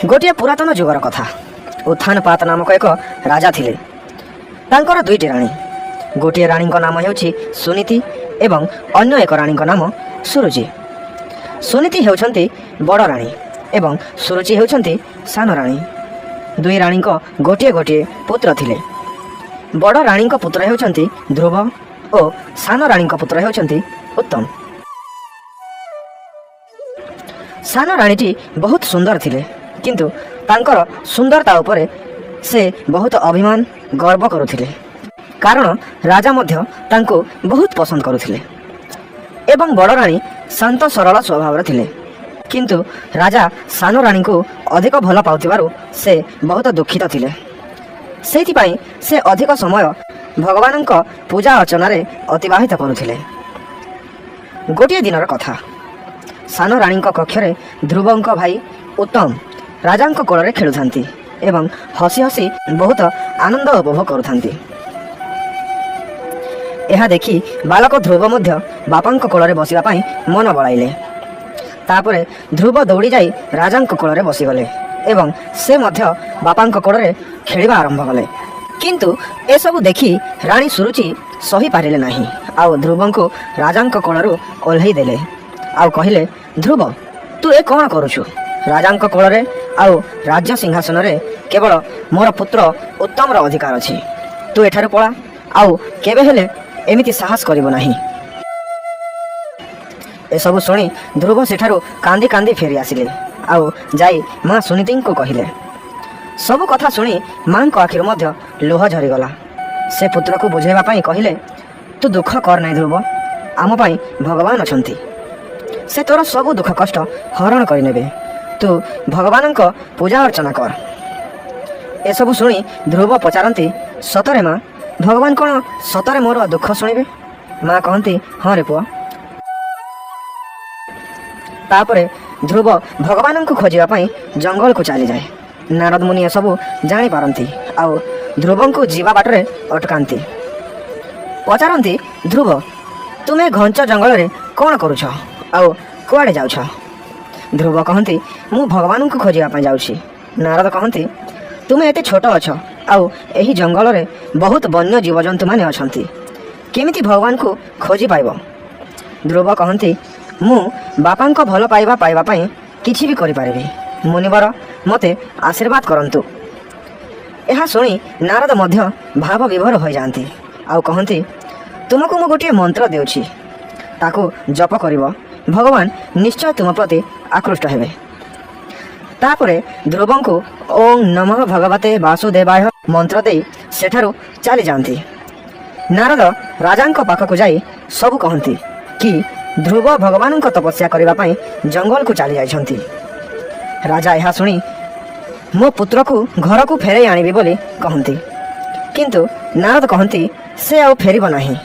गोटे पुरातन जुगर कथा। उत्थानपात नामक एक राजा थिले। तांकर दुईटी राणी। गोटे राणी नाम हेउछि सुनीति एवं अन्य एक राणी नाम सुरुचि। सुनीति हेउछन्ति बड़ राणी एवं सुरुचि हेउछन्ति सान राणी। दुई राणी गोटे गोटे पुत्र थिले। बड़ राणी पुत्र हेउछन्ति ध्रुव और सान राणी पुत्र हेउछन्ति उत्तम। सान राणीटी बहुत सुंदर थिले, किंतु तांकर सुंदरता उपरे से बहुत अभिमान गर्व करुथिले, कारण राजा मध्य तांको बहुत पसंद करुथिले। एवं बड़ राणी शांत सरल स्वभाव थिले, किंतु राजा सान राणी को अधिक भल पाउथिबारु से बहुत दुखित थिले। सेथिपाई से अधिक समय भगवानक पूजा अर्चना रे अतिबाहित करुथिले। गोटे दिनर कथा। सान राणी कक्षरे ध्रुवंक भाई उत्तम राजांक कोଳରେ खेलुथांती एवं हसी हसी बहुत आनंद उपभोग करुथांती। यह देखि बालक ध्रुव मध्य बापांक कोଳରେ बसिबा पई मन बळाइले। तापरे ध्रुव दौड़ी जाई राजांक कोଳରେ बसिगले एवं से मध्य बापांक कोଳରେ खेलिबा आरंभ कले। किंतु ए सब देखि रानी सुरुचि सही पारिले नाही। आउ ध्रुवंको राजांक कोळरू ओल्हेई देले। आउ कहिले, ध्रुव तू ए कौन करुछु? राजांक कोଳରେ आउ राज्य सिंहासन रे केवल मोर पुत्र उत्तम रो अधिकार अछि। तू एठारु पळा, आउ केबे हेले एमिति साहस करिवो नाही। ए सब सुनी ध्रुव सेठारु कांदी कांदी फेरी आसिले। आउ जाई मां सुनीति को कहिले। सब कथा सुनी मां को आखिर मध्य लोह झरी गला। से पुत्र को बुझेबा पई कहिले, तू दुख कर नाही ध्रुव, आम पई भगवान अछंती। से तोर सब दुख कष्ट हरण कर नेबे। तू भगवान को पूजा अर्चना कर। ए सब सुनी ध्रुव पचारती, सतरे माँ भगवान कौन सतरे मोर दुख शुणिबे? माँ कहती, हाँ रे पुआ। तापरे ध्रुव भगवान को खोजा जंगल को चली जाए। नारद मुनि सब जानी पारती। आउ ध्रुव को जीवा बाटरे अटकाती। पचारती, ध्रुव तुम्हें घंच जंगल रे कौन करुछ आउ कुआड़े जाउछ? ध्रुव कहती, मु भगवान को खोजा जाऊँगी। नारद कहती, तुम्हें एते छोट अछ आउ एही जंगल रे बहुत वन्य जीवजंतु माने अछंती, केमिति भगवान को खोजी पाइब? ध्रुव कहती, मु बापांक भल पाइबा पई किछि भी करि पारिबी। मुनिवर मते आशीर्वाद करंतु। एहा सुनी नारद मध्य भाव विभोर हो जाती। आउ कहती, तुमको मु गोटे मंत्र देउछि, ताको जप करिवो, भगवान निश्चय तुम प्रति आकृष्ट हेबे। तापरे ध्रुव को ओं नमः भगवते वासुदेवाय मंत्र दे सेठारु चली जाती। नारद राजांक पाखक जाई सब कहती कि ध्रुव भगवान को तपस्या करने पाई जंगल को चली जाइछंती। राजा यह शुणी मो पुत्र को घर को फेरे आनिबी बोली कहती, किंतु नारद कहती से आउ फेरिब नाही।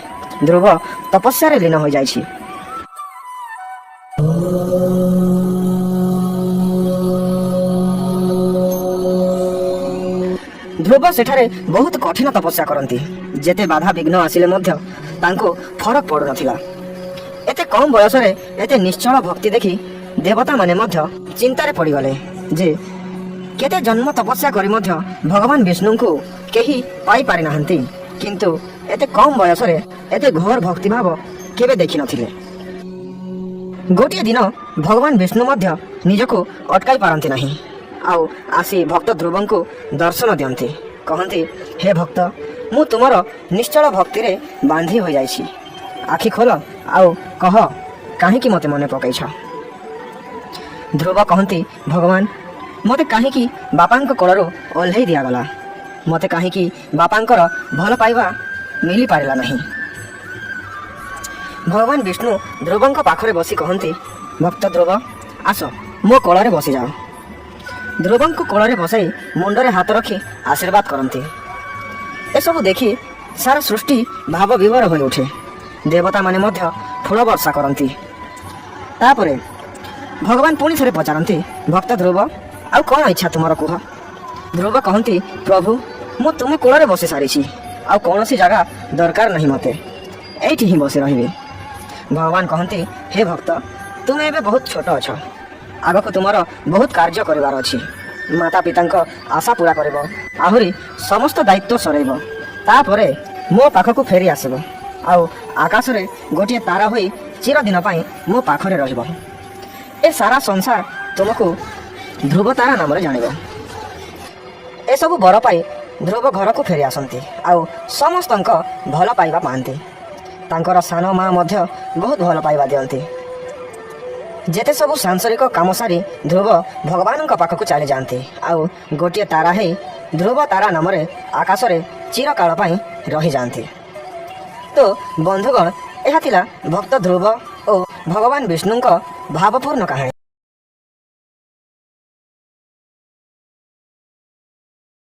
ध्रुव तपस्या रे लीन हो जाइछि। ध्रुव सेठारे बहुत कठिन तपस्या करती। जेते बाधा विघ्न आसिले मध्य तांको फरक पड़ु नथिला। एते कम बयस रे एते निश्चल भक्ति देखि देवता माने मध्य चिंतारे पड़ी गले जे केते जन्म तपस्या करी मध्य भगवान विष्णु को केही पाई पारि नाहंती, किंतु एते कम बयस रे एते घोर भक्ति भाव केबे देखि नथिले। गोटे दिन भगवान विष्णु मध्य निजको अटकाई पारंती नाही। आउ आसी भक्त ध्रुव को दर्शन दियंती। कहती, हे भक्त मु तुमर निश्चल भक्ति रे बांधी हो जाइछि। आखि खोल आउ कह काहेकि मते मने पकैछ? ध्रुव कहती, भगवान मते काहेकि बापांक कोळरू ओल्हेई दिया गला। मते काहेकि बापांकर भल पाइबा मिली पारिला नहीं। भगवान विष्णु ध्रुवंक पाखरे बसी कहती, भक्त ध्रुव आस मो कोଳରେ बसी जाओ। ध्रुवंक कोଳରେ बसाई मुंडरे हाथ रखी आशीर्वाद करती। एसबू देखि सारा सृष्टि भाव विभोर हो उठे। देवता माने मध्य फूल वर्षा करती। तापरे भगवान पुणी थरे पचारती, भक्त ध्रुव आउ कौन इच्छा तुमर कुह? ध्रुव कहती, प्रभु मु तुम कोଳରେ बसी सारी आउ कौन सी जगह दरकार नहीं, मते एठी ही बसी रहिबे। भगवान कहती, हे भक्त तुम एबे बहुत छोट अछ, आगक तुमर बहुत कार्य करिवार अछि। ମାତା ପିତାଙ୍କ ଆଶା ପୂରା କରିବ, ଆହୁରି ସମସ୍ତ ଦାୟିତ୍ୱ ସରେଇବ। ତାପରେ ମୋ ପାଖକୁ ଫେରି ଆସିବ ଆଉ ଆକାଶରେ ଗୋଟିଏ ତାରା ହୋଇ ଚିରଦିନ ପାଇଁ ମୋ ପାଖରେ ରହିବ। ଏ ସାରା ସଂସାର ତୁମକୁ ଧ୍ରୁବ ତାରା ନାମରେ ଜାଣିବ। ଏସବୁ ବର ପାଇ ଧ୍ରୁବ ଘରକୁ ଫେରି ଆସନ୍ତି ଆଉ ସମସ୍ତଙ୍କ ଭଲ ପାଇବା ପାଆନ୍ତି। ତାଙ୍କର ସାନ ମା ମଧ୍ୟ ବହୁତ ଭଲ ପାଇବା ଦିଅନ୍ତି। ଯେତେ ସବୁ ସାଂସାରିକ କାମ ସାରି ଧ୍ରୁବ ଭଗବାନଙ୍କ ପାଖକୁ ଚାଲିଯାଆନ୍ତି ଆଉ ଗୋଟିଏ ତାରା ହେଇ ଧ୍ରୁବ ତାରା ନାମରେ ଆକାଶରେ ଚିରକାଳ ପାଇଁ ରହିଯାଆନ୍ତି। ତ ବନ୍ଧୁଗଣ, ଏହା ଥିଲା ଭକ୍ତ ଧ୍ରୁବ ଓ ଭଗବାନ ବିଷ୍ଣୁଙ୍କ ଭାବପୂର୍ଣ୍ଣ କାହାଣୀ।